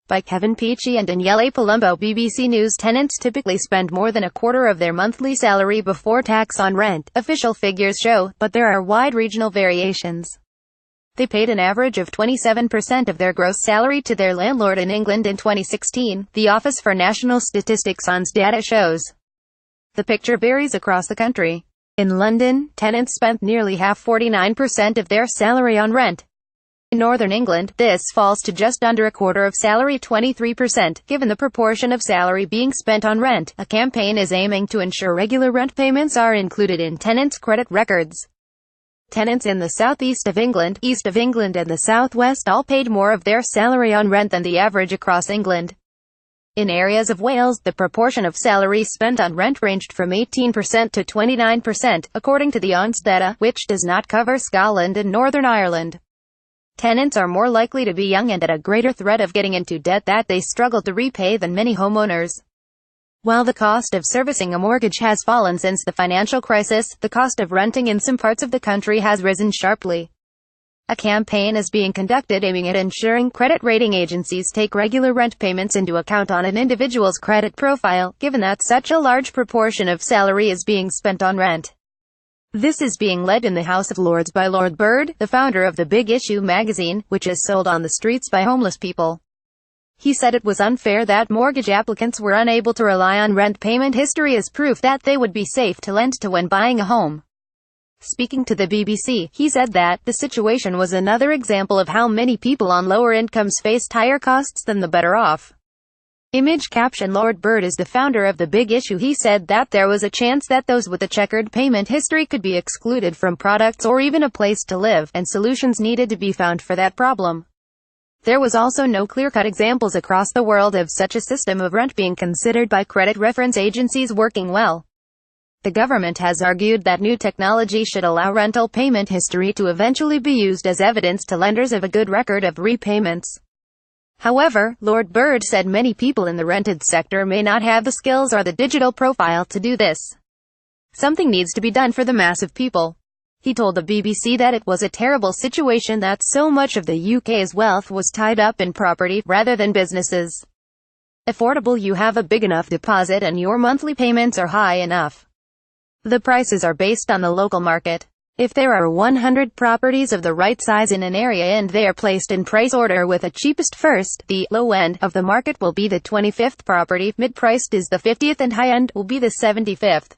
By Kevin Peachey and Daniele Palumbo. BBC News. Tenants typically spend more than a quarter of their monthly salary before tax on rent, official figures show, but there are wide regional variations. They paid an average of 27% of their gross salary to their landlord in England in 2016, the Office for National Statistics ONS data shows. The picture varies across the country. In London, tenants spent nearly half, 49% of their salary on rent. In Northern England, this falls to just under a quarter of salary, 23%. Given the proportion of salary being spent on rent, a campaign is aiming to ensure regular rent payments are included in tenants' credit records. Tenants in the southeast of England, east of England and the southwest all paid more of their salary on rent than the average across England. In areas of Wales, the proportion of salary spent on rent ranged from 18% to 29%, according to the ONS data, which does not cover Scotland and Northern Ireland. Tenants are more likely to be young and at a greater threat of getting into debt that they struggle to repay than many homeowners. While the cost of servicing a mortgage has fallen since the financial crisis, the cost of renting in some parts of the country has risen sharply. A campaign is being conducted aiming at ensuring credit rating agencies take regular rent payments into account on an individual's credit profile, given that such a large proportion of salary is being spent on rent. This is being led in the House of Lords by Lord Bird, the founder of the Big Issue magazine, which is sold on the streets by homeless people. He said it was unfair that mortgage applicants were unable to rely on rent payment history as proof that they would be safe to lend to when buying a home. Speaking to the BBC, he said that the situation was another example of how many people on lower incomes faced higher costs than the better off. Image caption. Lord Bird is the founder of the Big Issue. He said that there was a chance that those with a checkered payment history could be excluded from products or even a place to live, and solutions needed to be found for that problem. There was also no clear-cut examples across the world of such a system of rent being considered by credit reference agencies working well. The government has argued that new technology should allow rental payment history to eventually be used as evidence to lenders of a good record of repayments. However, Lord Bird said many people in the rented sector may not have the skills or the digital profile to do this. Something needs to be done for the mass of people. He told the BBC that it was a terrible situation that so much of the UK's wealth was tied up in property, rather than businesses. Affordable. You have a big enough deposit and your monthly payments are high enough. The prices are based on the local market. If there are 100 properties of the right size in an area and they are placed in price order with the cheapest first, the low end of the market will be the 25th property, mid-priced is the 50th and high end will be the 75th.